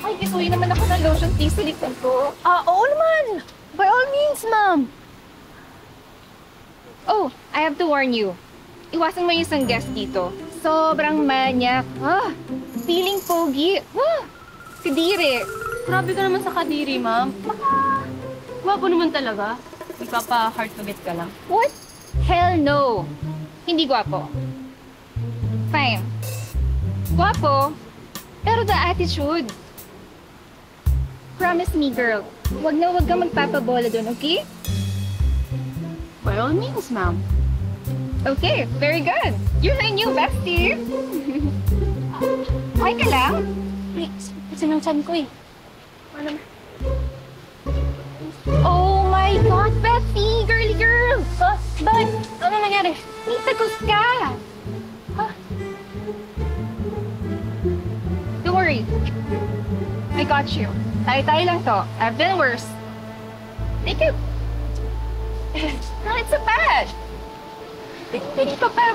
Ay, kisuhin naman ako ng lotion please sa likod ko. Oo naman. By all means, ma'am. Oh, I have to warn you. Iwasan mo yung isang guest dito. Sobrang manyak. Feeling pogi. Kadiri. Grabe ka naman sa kadiri, ma'am. Baka, gwapo naman talaga. Ipapa-hard to get ka lang. What? Hell no. Hindi gwapo. Fine. Gwapo, pero the attitude. Promise me, girl. Wag na wag kang magpapabola doon, okay? By all means, ma'am. Okay, very good. You're my new bestie. Okay ka lang? Kasi ng chan ko eh. Ano? Oh my God, Bessie! Girly girl! Bakit? Ano nangyari? May tagos ka! Don't worry. I got you. Tayo-tayo lang to. I've been worse. Take it. No, it's so bad. Hindi pa pa.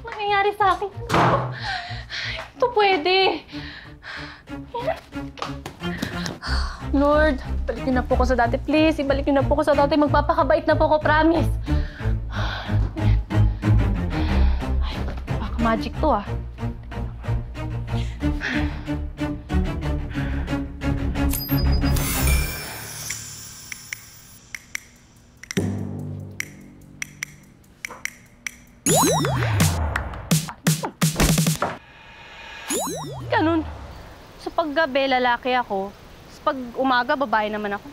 Ano nangyayari sa akin? Ito pwede. Lord, balikin na po ko sa dati. Please, ibalik niyo na po ko sa dati. Magpapakabait na po ko, promise. Ay, baka magic to ah. Ganun. Sa paggabi, lalaki ako. Sa pag umaga, babae naman ako.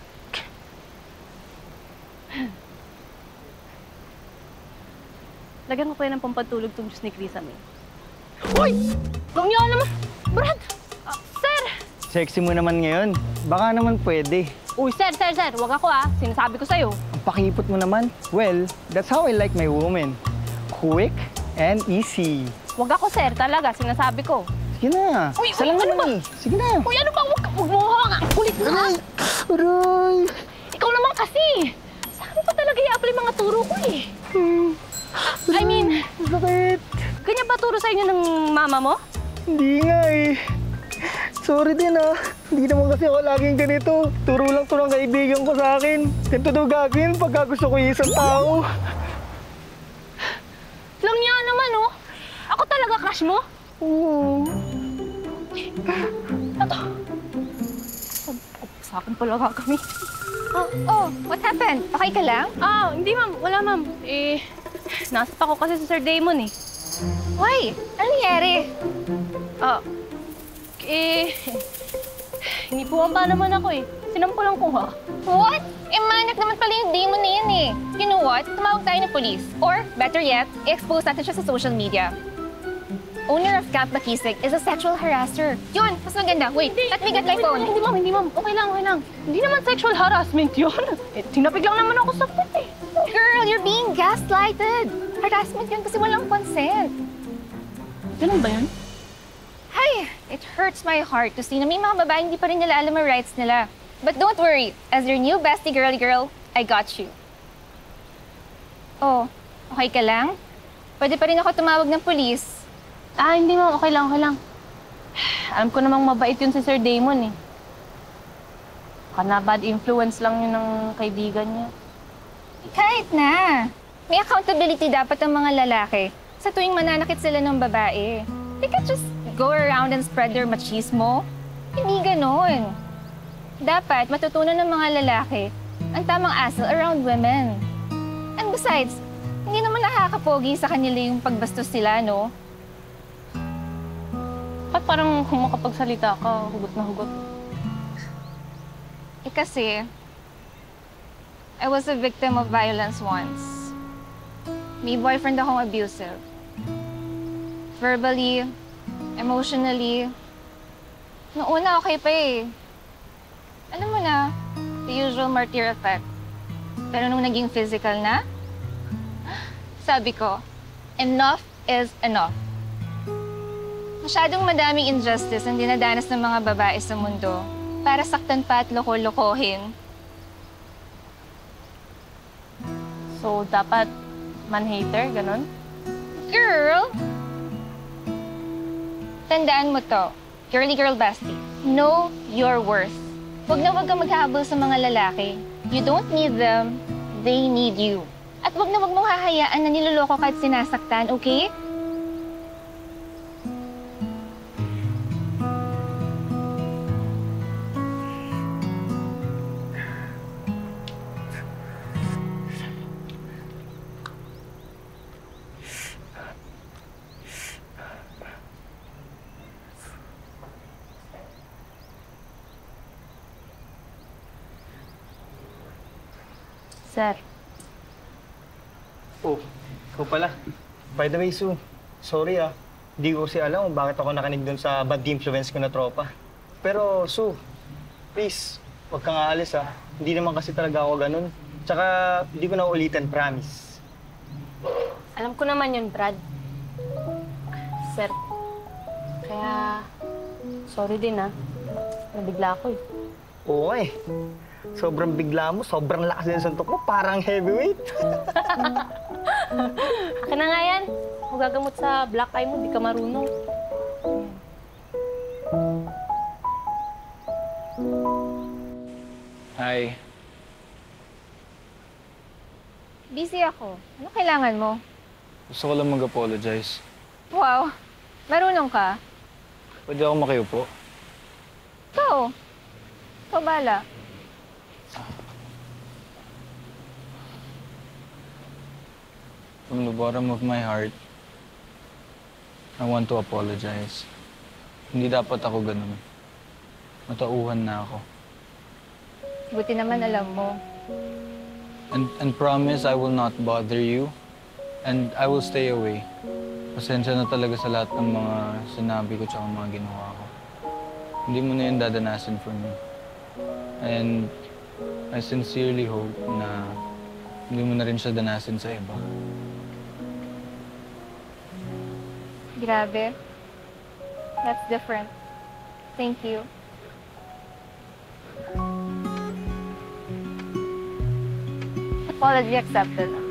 Lagyan ko kayo ng pampatulog tong Diyos ni Krisa May. Uy! Huwag niyo naman! Brad! Sir! Sexy mo naman ngayon. Baka naman pwede. Uy, sir! Huwag ako ah. Sinasabi ko sa'yo. Ang pakipot mo naman. Well, that's how I like my woman. Quick and easy. Huwag ako, sir. Talaga, sinasabi ko. Sige na. Uy, Isa lang ano naman eh. Sige na. Uy, ano ba? Huwag mo hawak. Ang kulit mo ha? Aray! Ikaw naman kasi. Saan mo pa talaga i-apply mga turo ko eh? I mean, Bakit? ganyan ba turo sa inyo ng mama mo? Hindi nga eh. Sorry din ah. Hindi naman kasi ako laging ganito. Turo lang to ng kaibigan ko sa akin. Ganito daw gagawin pagka gusto ko yung isang tao. Lang niya naman oh. Ako talaga crush mo? Oo. Ito. Sa akin pala kami. Oh, what happened? Okay ka lang? Hindi ma'am. Wala ma'am. Nasat ako kasi sa Sir Damon eh. Why? Ano nangyari? Hinipuan pa naman ako eh. Sinampulan ko ha. What? Manak naman pala yung demon na yan eh. You know what? Tumawag tayo ng police. Or, better yet, i-expose natin siya sa social media. Owner of Camp Makisig is a sexual harasser. Yun, mas maganda. Wait, let me get my phone. Hindi ma'am. Okay lang. Hindi naman sexual harassment yun. Tinapig lang naman ako sa pet eh. Girl, you're being gaslighted. Harassment yun kasi walang consent. Ganun ba yun? Ay, it hurts my heart to see na may mga babae hindi pa rin nila alam ang rights nila. But don't worry, as your new bestie girl, I got you. Oh, okay ka lang? Pwede pa rin ako tumawag ng police. Hindi ma'am. Okay lang. Alam ko namang mabait yun si Sir Damon eh. Baka na bad influence lang yun ng kaibigan niya. Kahit na. May accountability dapat ang mga lalaki sa tuwing mananakit sila ng babae. They can't just go around and spread their machismo. Hindi ganon. Dapat matutunan ng mga lalaki ang tamang asal around women. And besides, hindi naman nakakapogi sa kanila yung pagbastos sila, no? Ba't parang kung makapagsalita ka, hugot na hugot? Kasi, I was a victim of violence once. May boyfriend akong abusive. Verbally, emotionally. Noong una, okay pa eh. Alam mo na, the usual martyr effect. Pero nung naging physical na, sabi ko, enough is enough. Masyadong madaming injustice ang dinadanas ng mga babae sa mundo para saktan pa at loko-lokohin. So, dapat man-hater, ganon? Girl! Tandaan mo to. Girly girl bestie. Know your worth. Huwag na huwag kang maghahabol sa mga lalaki. You don't need them, they need you. At huwag na huwag mong hahayaan na niloloko ka at sinasaktan, okay? Sir, Oh, ikaw pala. By the way, Sue, sorry ah. Hindi ko kasi alam kung bakit ako nakanig dun sa bad influence ko na tropa. Pero, Sue, please, huwag kang aalis ah. Hindi naman kasi talaga ako ganun. Tsaka, hindi ko na ulitin, promise. alam ko naman yun, Brad. Sir, kaya sorry din nabigla ako eh. Oo nga eh. Sobrang bigla mo, sobrang lakas din ng suntok mo, parang heavyweight. Akin na nga yan. Kung gagamot sa black eye mo, di ka marunong. Hi. Busy ako. Ano kailangan mo? Gusto ko lang mag-apologize. Wow, marunong ka? Pwede ako makiupo? Ikaw. Ikaw bala. From the bottom of my heart, I want to apologize. Hindi dapat ako ganun. Matauhan na ako. Buti naman alam mo. And promise I will not bother you. And I will stay away. Pasensya na talaga sa lahat ng mga sinabi ko tsaka mga ginawa ko. Hindi mo na yun dadanasin for me. And I sincerely hope na hindi mo na rin siya danasin sa iba. Grabe. That's different. Thank you. Apology accepted.